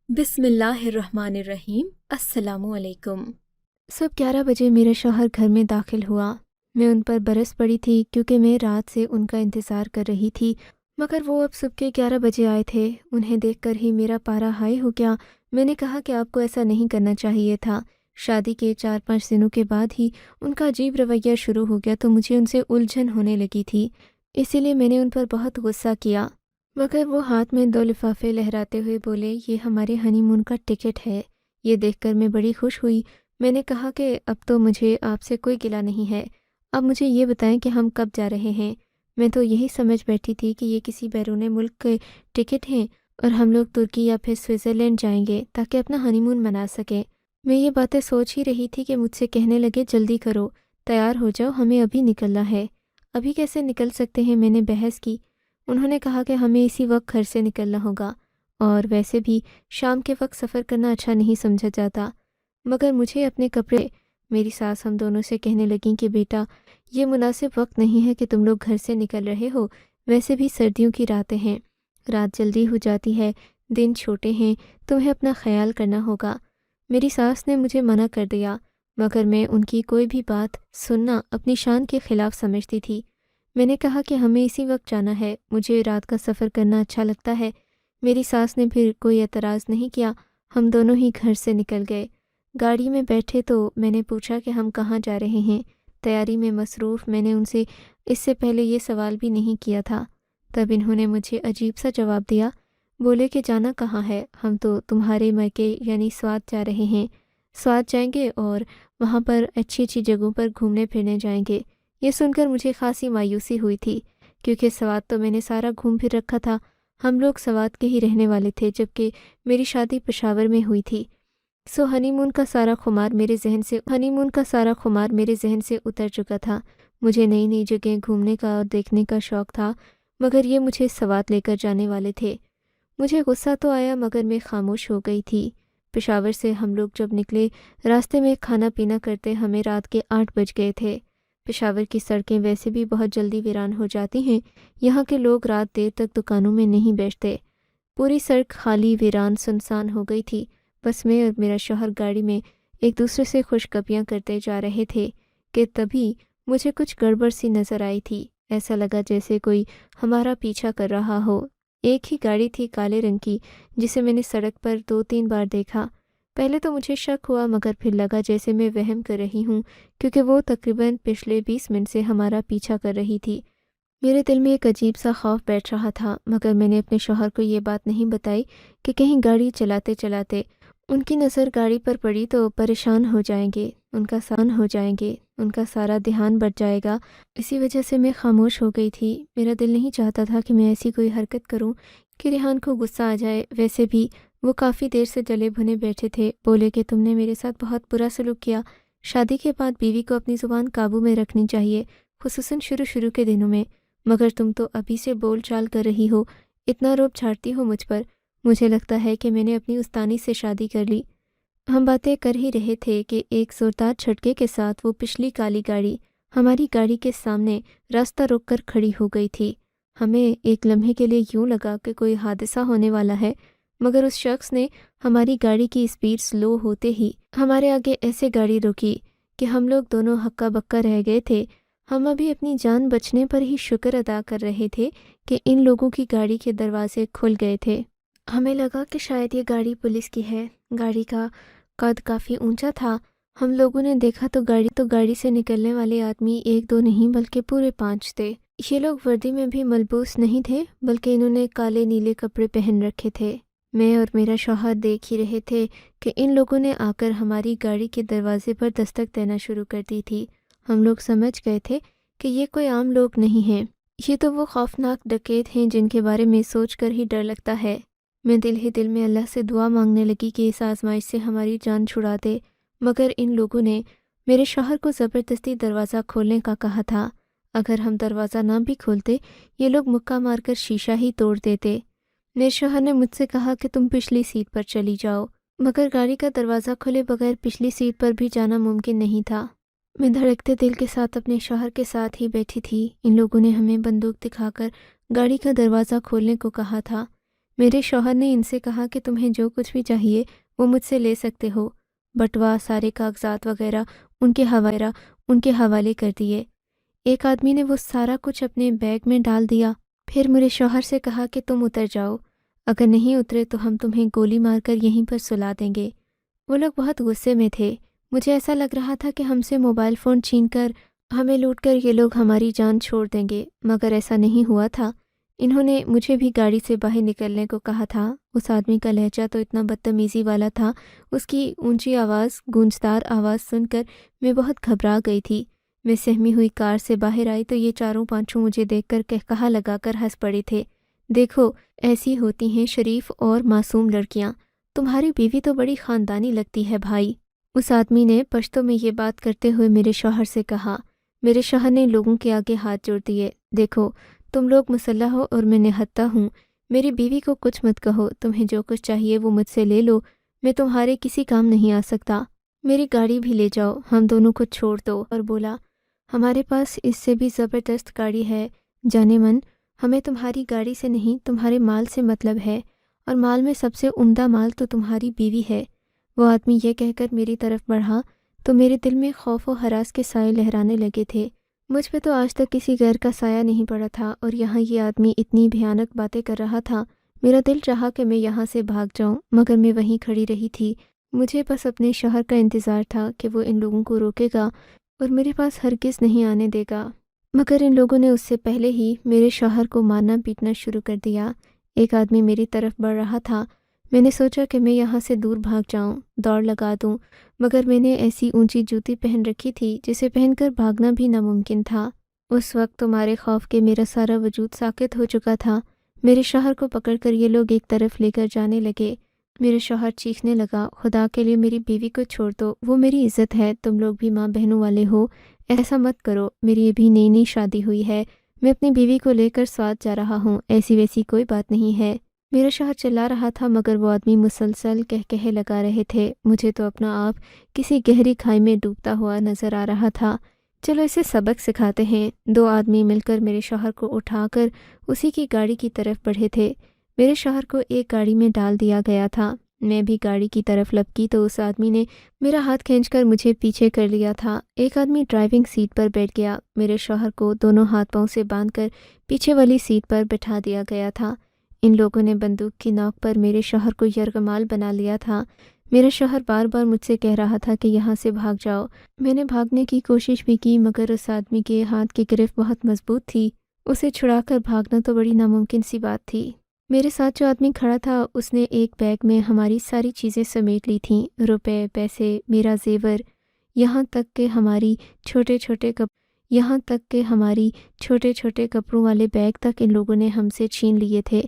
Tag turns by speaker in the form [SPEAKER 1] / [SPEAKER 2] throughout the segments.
[SPEAKER 1] بسم اللہ الرحمن الرحیم۔ السلام علیکم۔
[SPEAKER 2] صبح 11 بجے میرا شوہر گھر میں داخل ہوا۔ میں ان پر برس پڑی تھی کیونکہ میں رات سے ان کا انتظار کر رہی تھی، مگر وہ اب صبح کے 11 بجے آئے تھے۔ انہیں دیکھ کر ہی میرا پارا ہائی ہو گیا۔ میں نے کہا کہ آپ کو ایسا نہیں کرنا چاہیے تھا۔ شادی کے 4-5 دنوں کے بعد ہی ان کا عجیب رویہ شروع ہو گیا تو مجھے ان سے الجھن ہونے لگی تھی، اسی لیے میں نے ان پر بہت غصہ کیا، مگر وہ ہاتھ میں 2 لفافے لہراتے ہوئے بولے، یہ ہمارے ہنی مون کا ٹکٹ ہے۔ یہ دیکھ کر میں بڑی خوش ہوئی۔ میں نے کہا کہ اب تو مجھے آپ سے کوئی گلہ نہیں ہے، اب مجھے یہ بتائیں کہ ہم کب جا رہے ہیں۔ میں تو یہی سمجھ بیٹھی تھی کہ یہ کسی بیرون ملک کے ٹکٹ ہیں اور ہم لوگ ترکی یا پھر سوئٹزرلینڈ جائیں گے تاکہ اپنا ہنی مون منا سکیں۔ میں یہ باتیں سوچ ہی رہی تھی کہ مجھ سے کہنے لگے، جلدی کرو، تیار ہو جاؤ، ہمیں ابھی نکلنا ہے۔ ابھی کیسے نکل سکتے ہیں؟ میں نے بحث کی۔ انہوں نے کہا کہ ہمیں اسی وقت گھر سے نکلنا ہوگا، اور ویسے بھی شام کے وقت سفر کرنا اچھا نہیں سمجھا جاتا، مگر مجھے اپنے کپڑے۔ میری ساس ہم دونوں سے کہنے لگیں کہ بیٹا، یہ مناسب وقت نہیں ہے کہ تم لوگ گھر سے نکل رہے ہو، ویسے بھی سردیوں کی راتیں ہیں، رات جلدی ہو جاتی ہے، دن چھوٹے ہیں، تمہیں اپنا خیال کرنا ہوگا۔ میری ساس نے مجھے منع کر دیا، مگر میں ان کی کوئی بھی بات سننا اپنی شان کے خلاف سمجھتی تھی۔ میں نے کہا کہ ہمیں اسی وقت جانا ہے، مجھے رات کا سفر کرنا اچھا لگتا ہے۔ میری ساس نے پھر کوئی اعتراض نہیں کیا۔ ہم دونوں ہی گھر سے نکل گئے۔ گاڑی میں بیٹھے تو میں نے پوچھا کہ ہم کہاں جا رہے ہیں۔ تیاری میں مصروف میں نے ان سے اس سے پہلے یہ سوال بھی نہیں کیا تھا۔ تب انہوں نے مجھے عجیب سا جواب دیا، بولے کہ جانا کہاں ہے؟ ہم تو تمہارے میکے یعنی سوات جا رہے ہیں، سوات جائیں گے اور وہاں پر اچھی اچھی جگہوں پر گھومنے پھرنے جائیں گے۔ یہ سن کر مجھے خاصی مایوسی ہوئی تھی، کیونکہ سوات تو میں نے سارا گھوم پھر رکھا تھا۔ ہم لوگ سوات کے ہی رہنے والے تھے، جبکہ میری شادی پشاور میں ہوئی تھی۔ ہنی مون کا سارا خمار میرے ذہن سے اتر چکا تھا۔ مجھے نئی نئی جگہیں گھومنے کا اور دیکھنے کا شوق تھا، مگر یہ مجھے سوات لے کر جانے والے تھے۔ مجھے غصہ تو آیا، مگر میں خاموش ہو گئی تھی۔ پشاور سے ہم لوگ جب نکلے، راستے میں کھانا پینا کرتے ہمیں رات کے 8 بج گئے تھے۔ پشاور کی سڑکیں ویسے بھی بہت جلدی ویران ہو جاتی ہیں، یہاں کے لوگ رات دیر تک دکانوں میں نہیں بیٹھتے۔ پوری سڑک خالی، ویران، سنسان ہو گئی تھی۔ بس میں اور میرا شوہر گاڑی میں ایک دوسرے سے خوشگپیاں کرتے جا رہے تھے کہ تبھی مجھے کچھ گڑبڑ سی نظر آئی تھی۔ ایسا لگا جیسے کوئی ہمارا پیچھا کر رہا ہو۔ ایک ہی گاڑی تھی کالے رنگ کی، جسے میں نے سڑک پر 2-3 بار دیکھا۔ پہلے تو مجھے شک ہوا، مگر پھر لگا جیسے میں وہم کر رہی ہوں، کیونکہ وہ تقریباً پچھلے 20 منٹ سے ہمارا پیچھا کر رہی تھی۔ میرے دل میں ایک عجیب سا خوف بیٹھ رہا تھا، مگر میں نے اپنے شوہر کو یہ بات نہیں بتائی کہ کہیں گاڑی چلاتے چلاتے ان کی نظر گاڑی پر پڑی تو پریشان ہو جائیں گے، ان کا سارا دھیان بٹ جائے گا۔ اسی وجہ سے میں خاموش ہو گئی تھی۔ میرا دل نہیں چاہتا تھا کہ میں ایسی کوئی حرکت کروں کہ ریحان کو غصہ آ جائے۔ ویسے بھی وہ کافی دیر سے جلے بھنے بیٹھے تھے۔ بولے کہ تم نے میرے ساتھ بہت برا سلوک کیا۔ شادی کے بعد بیوی کو اپنی زبان قابو میں رکھنی چاہیے، خصوصاً شروع کے دنوں میں، مگر تم تو ابھی سے بول چال کر رہی ہو، اتنا روب جھاڑتی ہو مجھ پر۔ مجھے لگتا ہے کہ میں نے اپنی استانی سے شادی کر لی۔ ہم باتیں کر ہی رہے تھے کہ ایک زوردار جھٹکے کے ساتھ وہ پچھلی کالی گاڑی ہماری گاڑی کے سامنے راستہ روک کر کھڑی ہو گئی تھی۔ ہمیں ایک لمحے کے لیے یوں لگا کہ کوئی حادثہ ہونے والا ہے، مگر اس شخص نے ہماری گاڑی کی اسپیڈ سلو ہوتے ہی ہمارے آگے ایسے گاڑی روکی کہ ہم لوگ دونوں ہکا بکا رہ گئے تھے۔ ہم ابھی اپنی جان بچنے پر ہی شکر ادا کر رہے تھے کہ ان لوگوں کی گاڑی کے دروازے کھل گئے تھے۔ ہمیں لگا کہ شاید یہ گاڑی پولیس کی ہے۔ گاڑی کا قد کافی اونچا تھا۔ ہم لوگوں نے دیکھا تو گاڑی سے نکلنے والے آدمی 1-2 نہیں بلکہ پورے 5 تھے۔ یہ لوگ وردی میں بھی ملبوس نہیں تھے، بلکہ انہوں نے کالے نیلے کپڑے پہن رکھے تھے۔ میں اور میرا شوہر دیکھ ہی رہے تھے کہ ان لوگوں نے آ کر ہماری گاڑی کے دروازے پر دستک دینا شروع کر دی تھی۔ ہم لوگ سمجھ گئے تھے کہ یہ کوئی عام لوگ نہیں ہیں، یہ تو وہ خوفناک ڈکیت ہیں جن کے بارے میں سوچ کر ہی ڈر لگتا ہے۔ میں دل ہی دل میں اللہ سے دعا مانگنے لگی کہ اس آزمائش سے ہماری جان چھڑا دے، مگر ان لوگوں نے میرے شوہر کو زبردستی دروازہ کھولنے کا کہا تھا۔ اگر ہم دروازہ نہ بھی کھولتے، یہ لوگ مکہ مار کر شیشہ ہی توڑ دیتے۔ میرے شوہر نے مجھ سے کہا کہ تم پچھلی سیٹ پر چلی جاؤ، مگر گاڑی کا دروازہ کھلے بغیر پچھلی سیٹ پر بھی جانا ممکن نہیں تھا۔ میں دھڑکتے دل کے ساتھ اپنے شوہر کے ساتھ ہی بیٹھی تھی۔ ان لوگوں نے ہمیں بندوق دکھا کر گاڑی کا دروازہ کھولنے کو کہا تھا۔ میرے شوہر نے ان سے کہا کہ تمہیں جو کچھ بھی چاہیے وہ مجھ سے لے سکتے ہو۔ بٹوا سارے کاغذات وغیرہ ان کے حوالے کر دیے۔ ایک آدمی نے وہ سارا کچھ اپنے بیگ میں ڈال دیا، پھر میرے شوہر سے کہا کہ تم اتر جاؤ، اگر نہیں اترے تو ہم تمہیں گولی مار کر یہیں پر سلا دیں گے۔ وہ لوگ بہت غصے میں تھے۔ مجھے ایسا لگ رہا تھا کہ ہم سے موبائل فون چھین کر ہمیں لوٹ کر یہ لوگ ہماری جان چھوڑ دیں گے، مگر ایسا نہیں ہوا تھا۔ انہوں نے مجھے بھی گاڑی سے باہر نکلنے کو کہا تھا۔ اس آدمی کا لہجہ تو اتنا بدتمیزی والا تھا، اس کی اونچی آواز، گونجدار آواز سن کر میں بہت گھبرا گئی تھی۔ میں سہمی ہوئی کار سے باہر آئی تو یہ چاروں پانچوں مجھے دیکھ کر کہا لگا کر ہنس پڑے تھے۔ دیکھو، ایسی ہوتی ہیں شریف اور معصوم لڑکیاں، تمہاری بیوی تو بڑی خاندانی لگتی ہے بھائی۔ اس آدمی نے پشتو میں یہ بات کرتے ہوئے میرے شوہر سے کہا۔ میرے شوہر نے لوگوں کے آگے ہاتھ جوڑ دیے۔ دیکھو، تم لوگ مسلح ہو اور میں نہتہ ہوں، میری بیوی کو کچھ مت کہو، تمہیں جو کچھ چاہیے وہ مجھ سے لے لو، میں تمہارے کسی کام نہیں آ سکتا، میری گاڑی بھی لے جاؤ، ہم دونوں کو چھوڑ دو۔ اور بولا، ہمارے پاس اس سے بھی زبردست گاڑی ہے جانے من، ہمیں تمہاری گاڑی سے نہیں تمہارے مال سے مطلب ہے، اور مال میں سب سے عمدہ مال تو تمہاری بیوی ہے۔ وہ آدمی یہ کہہ کر میری طرف بڑھا تو میرے دل میں خوف و ہراس کے سائے لہرانے لگے تھے۔ مجھ پہ تو آج تک کسی غیر کا سایہ نہیں پڑا تھا، اور یہاں یہ آدمی اتنی بھیانک باتیں کر رہا تھا۔ میرا دل چاہا کہ میں یہاں سے بھاگ جاؤں، مگر میں وہیں کھڑی رہی تھی۔ مجھے بس اپنے شوہر کا انتظار تھا کہ وہ ان لوگوں کو روکے گا اور میرے پاس ہرگز نہیں آنے دے گا، مگر ان لوگوں نے اس سے پہلے ہی میرے شوہر کو مارنا پیٹنا شروع کر دیا۔ ایک آدمی میری طرف بڑھ رہا تھا۔ میں نے سوچا کہ میں یہاں سے دور بھاگ جاؤں، دوڑ لگا دوں، مگر میں نے ایسی اونچی جوتی پہن رکھی تھی جسے پہن کر بھاگنا بھی ناممکن تھا۔ اس وقت تمہارے خوف کے میرا سارا وجود ساکت ہو چکا تھا۔ میرے شوہر کو پکڑ کر یہ لوگ ایک طرف لے کر جانے لگے۔ میرے شوہر چیخنے لگا، خدا کے لیے میری بیوی کو چھوڑ دو، وہ میری عزت ہے، تم لوگ بھی ماں بہنوں والے ہو، ایسا مت کرو، میری ابھی نئی شادی ہوئی ہے، میں اپنی بیوی کو لے کر سوات جا رہا ہوں، ایسی ویسی کوئی بات نہیں ہے۔ میرا شوہر چلا رہا تھا مگر وہ آدمی مسلسل کہے لگا رہے تھے۔ مجھے تو اپنا آپ کسی گہری کھائی میں ڈوبتا ہوا نظر آ رہا تھا۔ چلو اسے سبق سکھاتے ہیں۔ دو آدمی مل کر میرے شوہر کو اٹھا کر اسی کی گاڑی کی طرف بڑھے تھے۔ میرے شوہر کو ایک گاڑی میں ڈال دیا گیا تھا۔ میں بھی گاڑی کی طرف لپکی تو اس آدمی نے میرا ہاتھ کھینچ کر مجھے پیچھے کر لیا تھا۔ ایک آدمی ڈرائیونگ سیٹ پر بیٹھ گیا۔ میرے شوہر کو دونوں ہاتھ پاؤں سے باندھ کر پیچھے والی سیٹ پر بٹھا دیا گیا تھا۔ ان لوگوں نے بندوق کی نوک پر میرے شوہر کو یرغمال بنا لیا تھا۔ میرا شوہر بار بار مجھ سے کہہ رہا تھا کہ یہاں سے بھاگ جاؤ۔ میں نے بھاگنے کی کوشش بھی کی مگر اس آدمی کے ہاتھ کی گرفت بہت مضبوط تھی، اسے چھڑا کر بھاگنا تو بڑی ناممکن سی بات تھی۔ میرے ساتھ جو آدمی کھڑا تھا اس نے ایک بیگ میں ہماری ساری چیزیں سمیٹ لی تھیں، روپے، پیسے، میرا زیور، یہاں تک کہ ہماری چھوٹے چھوٹے کپڑوں والے بیگ تک ان لوگوں نے ہم سے چھین لیے تھے،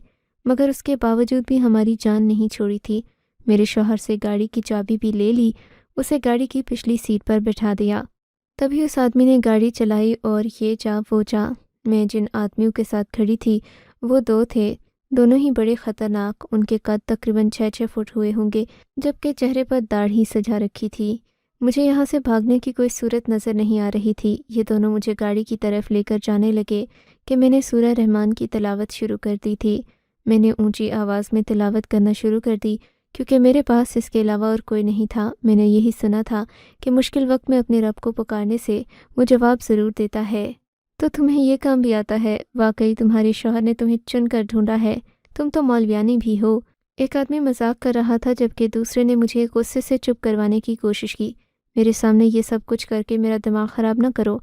[SPEAKER 2] مگر اس کے باوجود بھی ہماری جان نہیں چھوڑی تھی۔ میرے شوہر سے گاڑی کی چابی بھی لے لی، اسے گاڑی کی پچھلی سیٹ پر بٹھا دیا۔ تبھی اس آدمی نے گاڑی چلائی اور یہ جا وہ جا۔ میں جن آدمیوں کے ساتھ کھڑی تھی وہ دو تھے، دونوں ہی بڑے خطرناک، ان کے قد تقریباً 6 فٹ ہوئے ہوں گے، جبکہ چہرے پر داڑھی سجا رکھی تھی۔ مجھے یہاں سے بھاگنے کی کوئی صورت نظر نہیں آ رہی تھی۔ یہ دونوں مجھے گاڑی کی طرف لے کر جانے لگے کہ میں نے سورہ رحمان کی تلاوت شروع کر دی تھی۔ میں نے اونچی آواز میں تلاوت کرنا شروع کر دی کیونکہ میرے پاس اس کے علاوہ اور کوئی نہیں تھا۔ میں نے یہی سنا تھا کہ مشکل وقت میں اپنے رب کو پکارنے سے وہ جواب ضرور دیتا ہے۔ تو تمہیں یہ کام بھی آتا ہے، واقعی تمہارے شوہر نے تمہیں چن کر ڈھونڈا ہے، تم تو مولویانی بھی ہو۔ ایک آدمی مذاق کر رہا تھا جبکہ دوسرے نے مجھے غصے سے چپ کروانے کی کوشش کی۔ میرے سامنے یہ سب کچھ کر کے میرا دماغ خراب نہ کرو،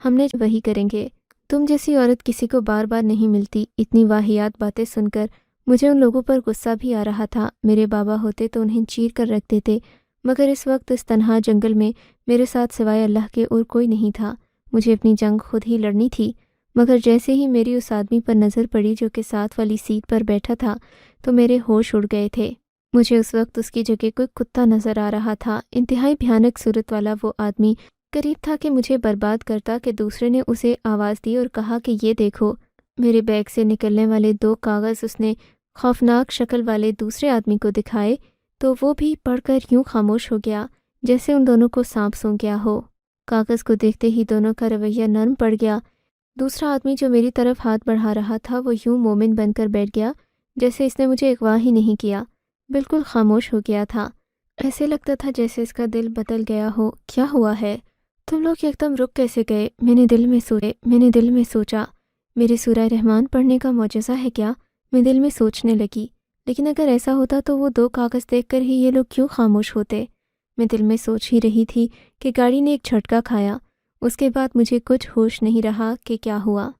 [SPEAKER 2] ہم نے وہی کریں گے، تم جیسی عورت کسی کو بار بار نہیں ملتی۔ اتنی واہیات باتیں سن کر مجھے ان لوگوں پر غصہ بھی آ رہا تھا۔ میرے بابا ہوتے تو انہیں چیر کر رکھ دیتے، مگر اس وقت اس تنہا جنگل میں میرے ساتھ سوائے اللہ کے اور کوئی نہیں تھا۔ مجھے اپنی جنگ خود ہی لڑنی تھی، مگر جیسے ہی میری اس آدمی پر نظر پڑی جو کہ ساتھ والی سیٹ پر بیٹھا تھا تو میرے ہوش اڑ گئے تھے۔ مجھے اس وقت اس کی جگہ کوئی کتا نظر آ رہا تھا۔ انتہائی بھیانک صورت والا وہ آدمی قریب تھا کہ مجھے برباد کرتا کہ دوسرے نے اسے آواز دی اور کہا کہ یہ دیکھو۔ میرے بیگ سے نکلنے والے 2 کاغذ اس نے خوفناک شکل والے دوسرے آدمی کو دکھائے تو وہ بھی پڑھ کر یوں خاموش ہو گیا جیسے ان دونوں کو سانپ سونگھ گیا ہو۔ کاغذ کو دیکھتے ہی دونوں کا رویہ نرم پڑ گیا۔ دوسرا آدمی جو میری طرف ہاتھ بڑھا رہا تھا وہ یوں مومن بن کر بیٹھ گیا جیسے اس نے مجھے اغوا ہی نہیں کیا، بالکل خاموش ہو گیا تھا۔ ایسے لگتا تھا جیسے اس کا دل بدل گیا ہو۔ کیا ہوا ہے؟ تم لوگ یکدم رک کیسے گئے؟ میں نے دل میں سوچا میرے سورہ رحمان پڑھنے کا معجزہ ہے کیا؟ میں دل میں سوچنے لگی، لیکن اگر ایسا ہوتا تو وہ 2 کاغذ دیکھ کر ہی یہ لوگ کیوں خاموش ہوتے؟ میں دل میں سوچ ہی رہی تھی کہ گاڑی نے ایک جھٹکا کھایا۔ اس کے بعد مجھے کچھ ہوش نہیں رہا کہ کیا ہوا۔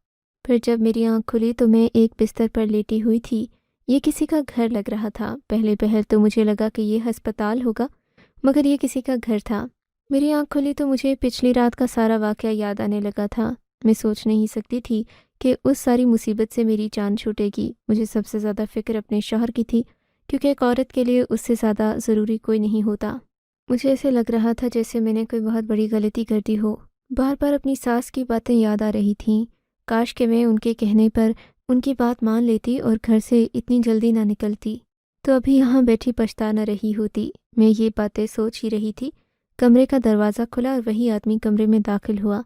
[SPEAKER 2] پھر جب میری آنکھ کھلی تو میں ایک بستر پر لیٹی ہوئی تھی۔ یہ کسی کا گھر لگ رہا تھا۔ پہلے پہل تو مجھے لگا کہ یہ ہسپتال ہوگا، مگر یہ کسی کا گھر تھا۔ میری آنکھ کھلی تو مجھے پچھلی رات کا سارا واقعہ یاد آنے لگا تھا۔ میں سوچ نہیں سکتی تھی کہ اس ساری مصیبت سے میری جان چھوٹے گی۔ مجھے سب سے زیادہ فکر اپنے شوہر کی تھی، کیونکہ ایک عورت کے لیے اس سے زیادہ ضروری کوئی نہیں ہوتا۔ مجھے ایسے لگ رہا تھا جیسے میں نے کوئی بہت بڑی غلطی کر دی ہو۔ بار بار اپنی ساس کی باتیں یاد آ رہی تھیں۔ کاش کہ میں ان کے کہنے پر ان کی بات مان لیتی اور گھر سے اتنی جلدی نہ نکلتی، تو ابھی یہاں بیٹھی پچھتا نہ رہی ہوتی۔ میں یہ باتیں سوچ ہی رہی تھی، کمرے کا دروازہ کھلا اور وہی آدمی کمرے میں داخل ہوا۔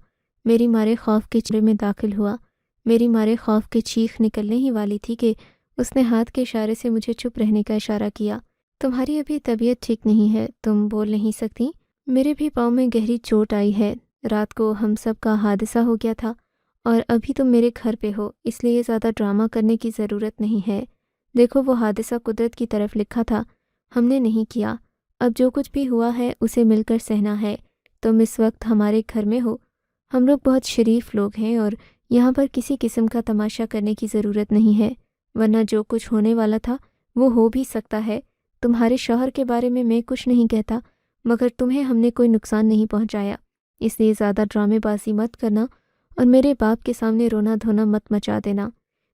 [SPEAKER 2] میری مارے خوف کے چیخ نکلنے ہی والی تھی کہ اس نے ہاتھ کے اشارے سے مجھے چپ رہنے کا اشارہ کیا۔ تمہاری ابھی طبیعت ٹھیک نہیں ہے، تم بول نہیں سکتی؟ میرے بھی پاؤں میں گہری چوٹ آئی ہے۔ رات کو ہم سب کا حادثہ ہو گیا تھا اور ابھی تم میرے گھر پہ ہو، اس لیے زیادہ ڈرامہ کرنے کی ضرورت نہیں ہے۔ دیکھو وہ حادثہ قدرت کی طرف لکھا تھا، ہم نے نہیں کیا۔ اب جو کچھ بھی ہوا ہے اسے مل کر سہنا ہے۔ تم اس وقت ہمارے گھر میں ہو، ہم لوگ بہت شریف لوگ ہیں اور یہاں پر کسی قسم کا تماشا کرنے کی ضرورت نہیں ہے، ورنہ جو کچھ ہونے والا تھا وہ ہو بھی سکتا ہے۔ تمہارے شوہر کے بارے میں کچھ نہیں کہتا، مگر تمہیں ہم نے کوئی نقصان نہیں پہنچایا، اس لیے زیادہ ڈرامے بازی مت کرنا اور میرے باپ کے سامنے رونا دھونا مت مچا دینا۔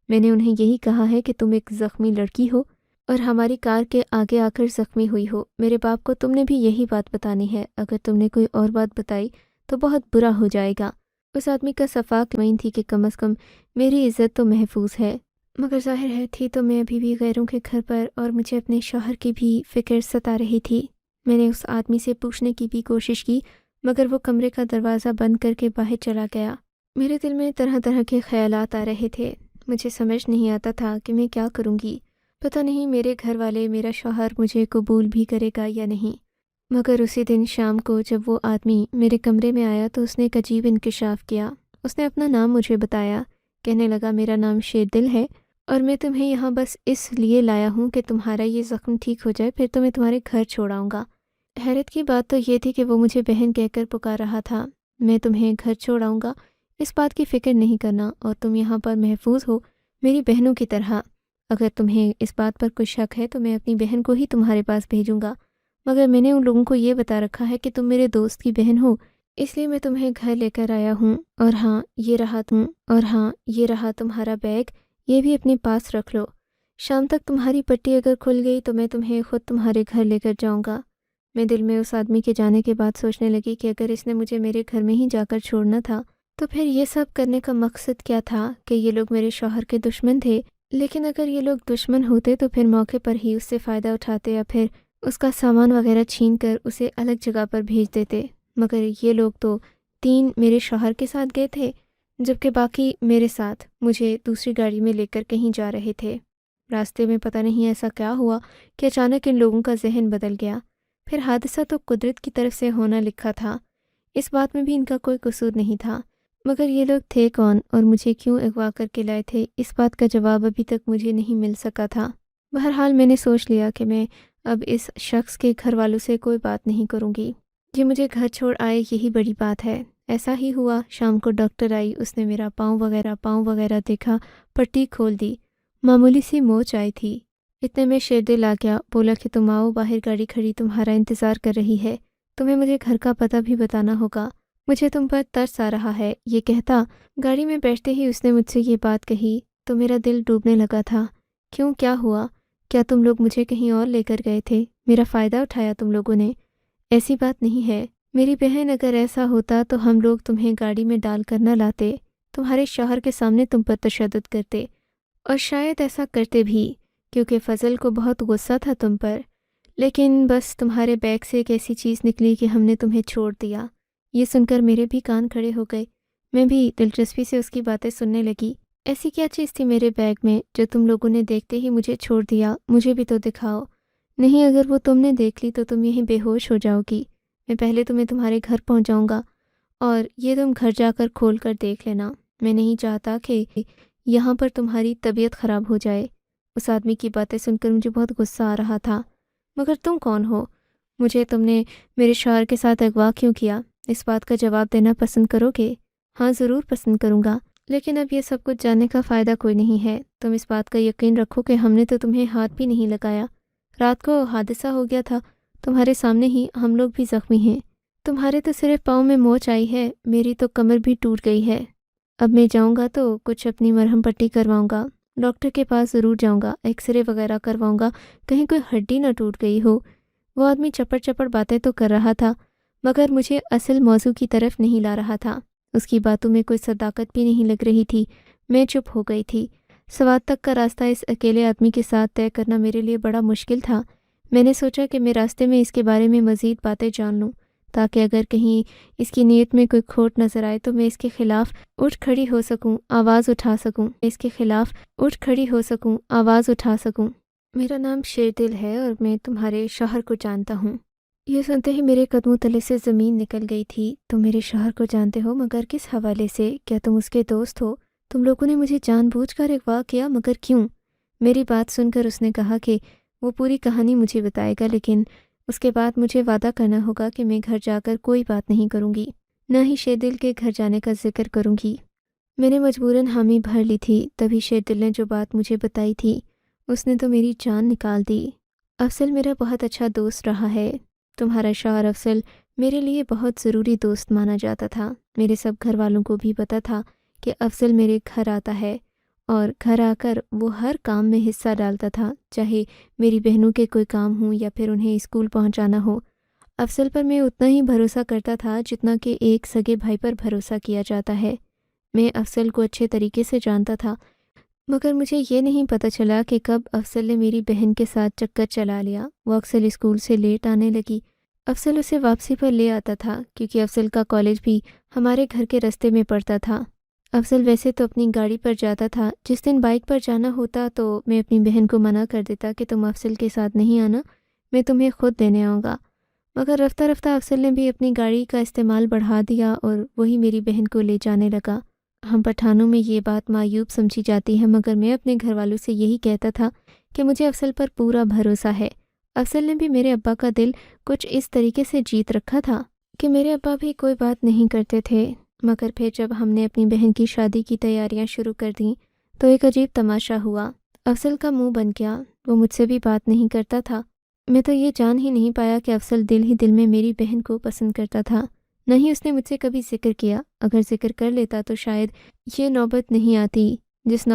[SPEAKER 2] میں نے انہیں یہی کہا ہے کہ تم ایک زخمی لڑکی ہو اور ہماری کار کے آگے آ کر زخمی ہوئی ہو۔ میرے باپ کو تم نے بھی یہی بات بتانی ہے، اگر تم نے کوئی اور بات بتائی تو بہت برا ہو جائے گا۔ اس آدمی کا صفاق یقین تھی کہ کم از کم میری عزت تو محفوظ ہے، مگر ظاہر ہے تھی تو میں ابھی بھی غیروں کے گھر پر اور مجھے اپنے شوہر کی بھی فکر ستا رہی تھی۔ میں نے اس آدمی سے پوچھنے کی بھی کوشش کی، مگر وہ کمرے کا دروازہ بند کر کے باہر چلا گیا۔ میرے دل میں طرح طرح کے خیالات آ رہے تھے۔ مجھے سمجھ نہیں آتا تھا کہ میں کیا کروں گی۔ پتہ نہیں میرے گھر والے، میرا شوہر مجھے قبول بھی کرے گا یا نہیں۔ مگر اسی دن شام کو جب وہ آدمی میرے کمرے میں آیا تو اس نے ایک عجیب انکشاف کیا۔ اس نے اپنا نام مجھے بتایا، کہنے لگا میرا نام شیردل ہے اور میں تمہیں یہاں بس اس لیے لایا ہوں کہ تمہارا یہ زخم ٹھیک ہو جائے، پھر تمہیں تمہارے گھر چھوڑاؤں گا۔ حیرت کی بات تو یہ تھی کہ وہ مجھے بہن کہہ کر پکار رہا تھا۔ میں تمہیں گھر چھوڑاؤں گا، اس بات کی فکر نہیں کرنا، اور تم یہاں پر محفوظ ہو میری بہنوں کی طرح۔ اگر تمہیں اس بات پر کوئی شک ہے تو میں اپنی بہن کو ہی تمہارے پاس بھیجوں گا، مگر میں نے ان لوگوں کو یہ بتا رکھا ہے کہ تم میرے دوست کی بہن ہو، اس لیے میں تمہیں گھر لے کر آیا ہوں۔ اور ہاں یہ رہا تمہارا بیگ، یہ بھی اپنے پاس رکھ لو۔ شام تک تمہاری پٹی اگر کھل گئی تو میں تمہیں خود تمہارے گھر لے کر جاؤں گا۔ میں دل میں اس آدمی کے جانے کے بعد سوچنے لگی کہ اگر اس نے مجھے میرے گھر میں ہی جا کر چھوڑنا تھا تو پھر یہ سب کرنے کا مقصد کیا تھا؟ کہ یہ لوگ میرے شوہر کے دشمن تھے، لیکن اگر یہ لوگ دشمن ہوتے تو پھر موقع پر ہی اس سے فائدہ اٹھاتے یا پھر اس کا سامان وغیرہ چھین کر اسے الگ جگہ پر بھیج دیتے۔ مگر یہ لوگ تو 3 میرے شوہر کے ساتھ گئے تھے، جبکہ باقی میرے ساتھ مجھے دوسری گاڑی میں لے کر کہیں جا رہے تھے۔ راستے میں پتہ نہیں ایسا کیا ہوا کہ اچانک ان لوگوں کا ذہن بدل گیا۔ پھر حادثہ تو قدرت کی طرف سے ہونا لکھا تھا، اس بات میں بھی ان کا کوئی قصور نہیں تھا، مگر یہ لوگ تھے کون اور مجھے کیوں اغوا کر کے لائے تھے، اس بات کا جواب ابھی تک مجھے نہیں مل سکا تھا۔ بہرحال میں نے سوچ لیا کہ میں اب اس شخص کے گھر والوں سے کوئی بات نہیں کروں گی، یہ مجھے گھر چھوڑ آئے یہی بڑی بات ہے۔ ایسا ہی ہوا، شام کو ڈاکٹر آئی، اس نے میرا پاؤں وغیرہ دیکھا، پٹی کھول دی، معمولی سی موچ آئی تھی۔ اتنے میں شیردل آ گیا، بولا کہ تم آؤ، باہر گاڑی کھڑی تمہارا انتظار کر رہی ہے، تمہیں مجھے گھر کا پتہ بھی بتانا ہوگا، مجھے تم پر ترس آ رہا ہے۔ یہ کہتا گاڑی میں بیٹھتے ہی اس نے مجھ سے یہ بات کہی تو میرا دل ڈوبنے لگا تھا۔ کیوں، کیا ہوا؟ کیا تم لوگ مجھے کہیں اور لے کر گئے تھے؟ میرا فائدہ اٹھایا تم لوگوں نے؟ ایسی بات نہیں ہے میری بہن، اگر ایسا ہوتا تو ہم لوگ تمہیں گاڑی میں ڈال کر نہ لاتے، تمہارے شوہر کے سامنے تم پر تشدد کرتے، اور شاید ایسا کرتے بھی کیونکہ فضل کو بہت غصہ تھا تم پر، لیکن بس تمہارے بیگ سے ایک ایسی چیز نکلی کہ ہم نے تمہیں چھوڑ دیا۔ یہ سن کر میرے بھی کان کھڑے ہو گئے، میں بھی دلچسپی سے اس کی باتیں سننے لگی۔ ایسی کیا چیز تھی میرے بیگ میں جو تم لوگوں نے دیکھتے ہی مجھے چھوڑ دیا؟ مجھے بھی تو دکھاؤ۔ نہیں، اگر وہ تم نے دیکھ لی تو تم یہیں بے ہوش ہو جاؤ گی۔ میں پہلے تمہیں تمہارے گھر پہنچاؤں گا، اور یہ تم گھر جا کر کھول کر دیکھ لینا۔ میں نہیں چاہتا کہ یہاں پر تمہاری طبیعت خراب ہو جائے۔ اس آدمی کی باتیں سن کر مجھے بہت غصہ آ رہا تھا۔ مگر تم کون ہو؟ مجھے تم نے میرے شوہر کے ساتھ اغوا کیوں کیا؟ اس بات کا جواب دینا پسند کرو گے؟ ہاں، ضرور پسند کروں گا، لیکن اب یہ سب کچھ جاننے کا فائدہ کوئی نہیں ہے۔ تم اس بات کا یقین رکھو کہ ہم نے تو تمہیں ہاتھ بھی نہیں لگایا۔ رات کو حادثہ ہو گیا تھا، تمہارے سامنے ہی ہم لوگ بھی زخمی ہیں۔ تمہارے تو صرف پاؤں میں موچ آئی ہے، میری تو کمر بھی ٹوٹ گئی ہے۔ اب میں جاؤں گا تو کچھ اپنی مرہم پٹی کرواؤں گا، ڈاکٹر کے پاس ضرور جاؤں گا، ایکس رے وغیرہ کرواؤں گا، کہیں کوئی ہڈی نہ ٹوٹ گئی ہو۔ وہ آدمی چپڑ چپڑ باتیں تو کر رہا تھا، مگر مجھے اصل موضوع کی طرف نہیں لا رہا تھا۔ اس کی باتوں میں کوئی صداقت بھی نہیں لگ رہی تھی۔ میں چپ ہو گئی تھی۔ سوات تک کا راستہ اس اکیلے آدمی کے ساتھ طے کرنا میرے لیے بڑا مشکل تھا۔ میں نے سوچا کہ میں راستے میں اس کے بارے میں مزید باتیں جان لوں، تاکہ اگر کہیں اس کی نیت میں کوئی کھوٹ نظر آئے تو میں اس کے خلاف اٹھ کھڑی ہو سکوں، آواز اٹھا سکوں۔ میرا نام شیردل ہے اور میں تمہارے شوہر کو جانتا ہوں۔ یہ سنتے ہی میرے قدموں تلے سے زمین نکل گئی تھی۔ تم میرے شوہر کو جانتے ہو، مگر کس حوالے سے؟ کیا تم اس کے دوست ہو؟ تم لوگوں نے مجھے جان بوجھ کر اغوا کیا، مگر کیوں؟ میری بات سن کر اس نے کہا کہ وہ پوری کہانی مجھے بتائے گا، لیکن اس کے بعد مجھے وعدہ کرنا ہوگا کہ میں گھر جا کر کوئی بات نہیں کروں گی، نہ ہی شیردل کے گھر جانے کا ذکر کروں گی۔ میں نے مجبوراً حامی بھر لی تھی۔ تبھی شیردل نے جو بات مجھے بتائی تھی، اس نے تو میری جان نکال دی۔ افضل میرا بہت اچھا دوست رہا ہے۔ تمہارا شوہر افضل میرے لیے بہت ضروری دوست مانا جاتا تھا۔ میرے سب گھر والوں کو بھی پتہ تھا کہ افضل میرے گھر آتا ہے، اور گھر آ کر وہ ہر کام میں حصہ ڈالتا تھا، چاہے میری بہنوں کے کوئی کام ہوں یا پھر انہیں اسکول پہنچانا ہو۔ افضل پر میں اتنا ہی بھروسہ کرتا تھا جتنا کہ ایک سگے بھائی پر بھروسہ کیا جاتا ہے۔ میں افضل کو اچھے طریقے سے جانتا تھا، مگر مجھے یہ نہیں پتہ چلا کہ کب افضل نے میری بہن کے ساتھ چکر چلا لیا۔ وہ اکثر اسکول سے لیٹ آنے لگی۔ افضل اسے واپسی پر لے آتا تھا، کیونکہ افضل کا کالج بھی ہمارے گھر کے راستے میں پڑتا تھا۔ افضل ویسے تو اپنی گاڑی پر جاتا تھا، جس دن بائک پر جانا ہوتا تو میں اپنی بہن کو منع کر دیتا کہ تم افضل کے ساتھ نہیں آنا، میں تمہیں خود لینے آؤں گا۔ مگر رفتہ رفتہ افضل نے بھی اپنی گاڑی کا استعمال بڑھا دیا اور وہی میری بہن کو لے جانے لگا۔ ہم پٹھانوں میں یہ بات معیوب سمجھی جاتی ہے، مگر میں اپنے گھر والوں سے یہی کہتا تھا کہ مجھے افضل پر پورا بھروسہ ہے۔ افضل نے بھی میرے ابا کا دل کچھ اس طریقے سے جیت رکھا تھا کہ میرے ابا بھی کوئی بات نہیں کرتے تھے۔ مگر پھر جب ہم نے اپنی بہن کی شادی کی تیاریاں شروع کر دیں تو ایک عجیب تماشا ہوا۔ افضل کا منہ بن گیا، وہ مجھ سے بھی بات نہیں کرتا تھا۔ میں تو یہ جان ہی نہیں پایا کہ افضل دل ہی دل میں میری بہن کو پسند کرتا تھا۔ نہ ہی اس نے مجھ سے کبھی ذکر کیا۔ اگر ذکر کر لیتا تو شاید یہ نوبت نہیں آتی جس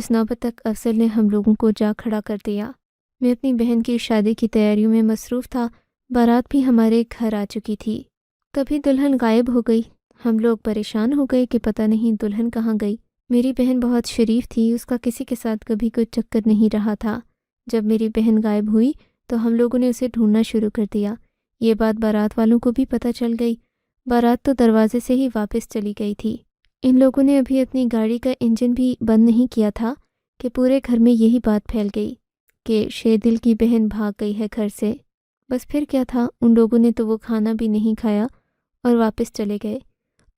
[SPEAKER 2] نوبت تک افضل نے ہم لوگوں کو جا کھڑا کر دیا۔ میں اپنی بہن کی شادی کی تیاریوں میں مصروف تھا۔ بارات بھی ہمارے گھر آ چکی تھی۔ تبھی دلہن غائب ہو گئی۔ ہم لوگ پریشان ہو گئے کہ پتہ نہیں دلہن کہاں گئی۔ میری بہن بہت شریف تھی، اس کا کسی کے ساتھ کبھی کوئی چکر نہیں رہا تھا۔ جب میری بہن غائب ہوئی تو ہم لوگوں نے اسے ڈھونڈنا شروع کر دیا۔ یہ بات بارات والوں کو بھی پتہ چل گئی۔ بارات تو دروازے سے ہی واپس چلی گئی تھی۔ ان لوگوں نے ابھی اپنی گاڑی کا انجن بھی بند نہیں کیا تھا کہ پورے گھر میں یہی بات پھیل گئی کہ شیردل کی بہن بھاگ گئی ہے گھر سے۔ بس پھر کیا تھا، ان لوگوں نے تو وہ کھانا بھی نہیں کھایا اور واپس چلے گئے۔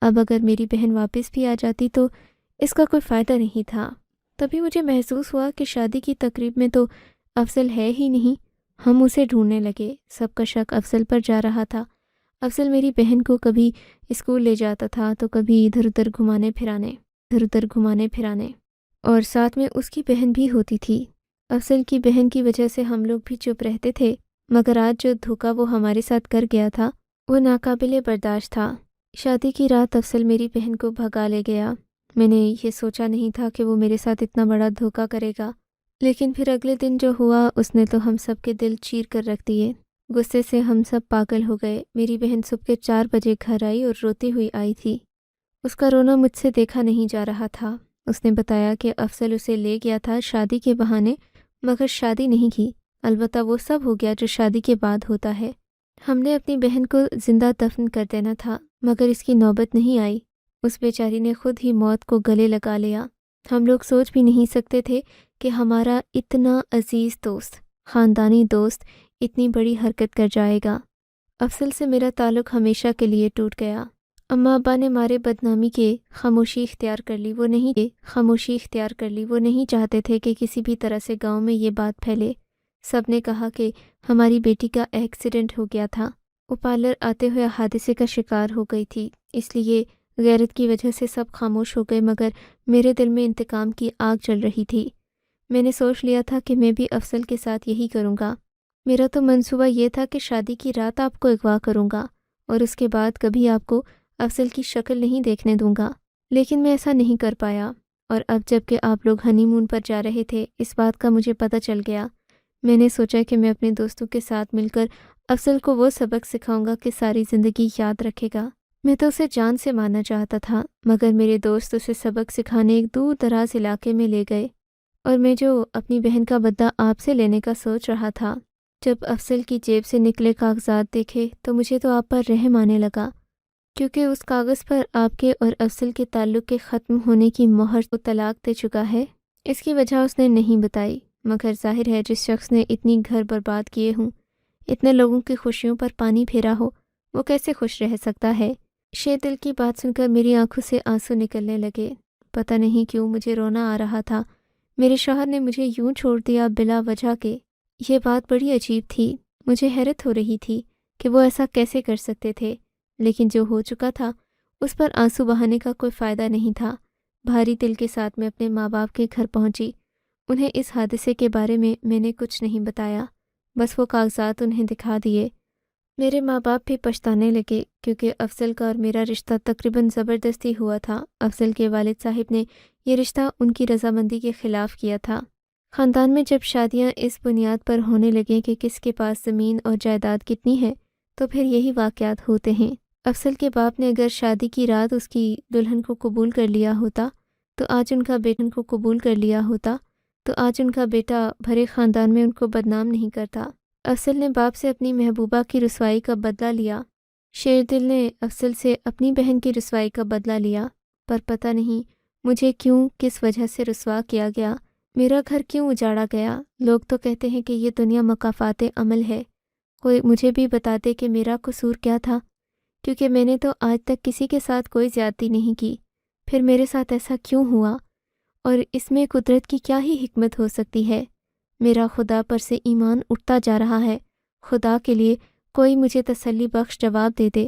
[SPEAKER 2] اب اگر میری بہن واپس بھی آ جاتی تو اس کا کوئی فائدہ نہیں تھا۔ تبھی مجھے محسوس ہوا کہ شادی کی تقریب میں تو افضل ہے ہی نہیں۔ ہم اسے ڈھونڈنے لگے۔ سب کا شک افضل پر جا رہا تھا۔ افضل میری بہن کو کبھی اسکول لے جاتا تھا تو کبھی ادھر ادھر گھمانے پھرانے، اور ساتھ میں اس کی بہن بھی ہوتی تھی۔ افضل کی بہن کی وجہ سے ہم لوگ بھی چپ رہتے تھے، مگر آج جو دھوکہ وہ ہمارے ساتھ کر گیا تھا وہ ناقابل برداشت تھا۔ شادی کی رات افضل میری بہن کو بھگا لے گیا۔ میں نے یہ سوچا نہیں تھا کہ وہ میرے ساتھ اتنا بڑا دھوکہ کرے گا، لیکن پھر اگلے دن جو ہوا اس نے تو ہم سب کے دل چیر کر رکھ دیے۔ غصے سے ہم سب پاگل ہو گئے۔ میری بہن صبح کے 4 بجے گھر آئی اور روتی ہوئی آئی تھی۔ اس کا رونا مجھ سے دیکھا نہیں جا رہا تھا۔ اس نے بتایا کہ افضل اسے لے گیا تھا شادی کے بہانے، مگر شادی نہیں کی۔ البتہ وہ سب ہو گیا جو شادی کے بعد ہوتا ہے۔ ہم نے اپنی بہن کو زندہ دفن کر دینا تھا، مگر اس کی نوبت نہیں آئی۔ اس بیچاری نے خود ہی موت کو گلے لگا لیا۔ ہم لوگ سوچ بھی نہیں سکتے تھے کہ ہمارا اتنا عزیز دوست، خاندانی دوست، اتنی بڑی حرکت کر جائے گا۔ افضل سے میرا تعلق ہمیشہ کے لیے ٹوٹ گیا۔ اماں ابا نے مارے بدنامی کے خاموشی اختیار کر لی۔ وہ نہیں چاہتے تھے کہ کسی بھی طرح سے گاؤں میں یہ بات پھیلے۔ سب نے کہا کہ ہماری بیٹی کا ایکسیڈنٹ ہو گیا تھا، وہ پارلر آتے ہوئے حادثے کا شکار ہو گئی تھی، اس لیے غیرت کی وجہ سے سب خاموش ہو گئے، مگر میرے دل میں انتقام کی آگ جل رہی تھی۔ میں نے سوچ لیا تھا کہ میں بھی افضل کے ساتھ یہی کروں گا۔ میرا تو منصوبہ یہ تھا کہ شادی کی رات آپ کو اغوا کروں گا اور اس کے بعد کبھی آپ کو افضل کی شکل نہیں دیکھنے دوں گا، لیکن میں ایسا نہیں کر پایا۔ اور اب جب کہ آپ لوگ ہنی مون پر جا رہے تھے، اس بات کا مجھے پتہ چل گیا۔ میں نے سوچا کہ میں اپنے دوستوں کے ساتھ مل کر افضل کو وہ سبق سکھاؤں گا کہ ساری زندگی یاد رکھے گا۔ میں تو اسے جان سے مارنا چاہتا تھا، مگر میرے دوست اسے سبق سکھانے ایک دور دراز علاقے میں لے گئے، اور میں جو اپنی بہن کا بدلہ آپ سے لینے کا سوچ رہا تھا، جب افضل کی جیب سے نکلے کاغذات دیکھے تو مجھے تو آپ پر رحم آنے لگا، کیونکہ اس کاغذ پر آپ کے اور افضل کے تعلق کے ختم ہونے کی مہر تو طلاق دے چکا ہے۔ اس کی وجہ اس نے نہیں بتائی، مگر ظاہر ہے جس شخص نے اتنی گھر برباد کیے ہوں، اتنے لوگوں کی خوشیوں پر پانی پھیرا ہو، وہ کیسے خوش رہ سکتا ہے؟ شیر دل کی بات سن کر میری آنکھوں سے آنسو نکلنے لگے۔ پتہ نہیں کیوں مجھے رونا آ رہا تھا۔ میرے شوہر نے مجھے یوں چھوڑ دیا بلا وجہ کے۔ یہ بات بڑی عجیب تھی۔ مجھے حیرت ہو رہی تھی کہ وہ ایسا کیسے کر سکتے تھے، لیکن جو ہو چکا تھا اس پر آنسو بہانے کا کوئی فائدہ نہیں تھا۔ بھاری دل کے ساتھ میں اپنے ماں باپ کے گھر پہنچی۔ انہیں اس حادثے کے بارے میں نے کچھ نہیں بتایا، بس وہ کاغذات انہیں دکھا دیے۔ میرے ماں باپ بھی پچھتانے لگے، کیونکہ افضل کا اور میرا رشتہ تقریباً زبردستی ہوا تھا۔ افضل کے والد صاحب نے یہ رشتہ ان کی رضامندی کے خلاف کیا تھا۔ خاندان میں جب شادیاں اس بنیاد پر ہونے لگیں کہ کس کے پاس زمین اور جائیداد کتنی ہے، تو پھر یہی واقعات ہوتے ہیں۔ افضل کے باپ نے اگر شادی کی رات اس کی دلہن کو قبول کر لیا ہوتا تو آج ان کا بیٹا بھرے خاندان میں ان کو بدنام نہیں کرتا۔ افضل نے باپ سے اپنی محبوبہ کی رسوائی کا بدلہ لیا، شیر دل نے افضل سے اپنی بہن کی رسوائی کا بدلہ لیا، پر پتہ نہیں مجھے کیوں، کس وجہ سے رسوا کیا گیا، میرا گھر کیوں اجاڑا گیا۔ لوگ تو کہتے ہیں کہ یہ دنیا مکافات عمل ہے، کوئی مجھے بھی بتا دے کہ میرا قصور کیا تھا، کیونکہ میں نے تو آج تک کسی کے ساتھ کوئی زیادتی نہیں کی، پھر میرے ساتھ ایسا کیوں ہوا، اور اس میں قدرت کی کیا ہی حکمت ہو سکتی ہے۔ میرا خدا پر سے ایمان اٹھتا جا رہا ہے۔ خدا کے لیے کوئی مجھے تسلی بخش جواب دے دے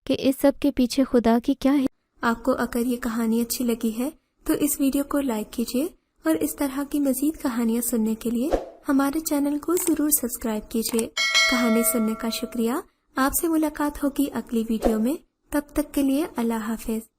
[SPEAKER 2] کہ اس سب کے پیچھے خدا کی کیا ہے۔ آپ کو اگر یہ کہانی اچھی لگی ہے تو اس ویڈیو کو لائک کیجیے، اور اس طرح کی مزید کہانیاں سننے کے لیے ہمارے چینل کو ضرور سبسکرائب کیجیے۔ کہانی سننے کا شکریہ۔ آپ سے ملاقات ہوگی اگلی ویڈیو میں، تب تک کے لیے اللہ حافظ۔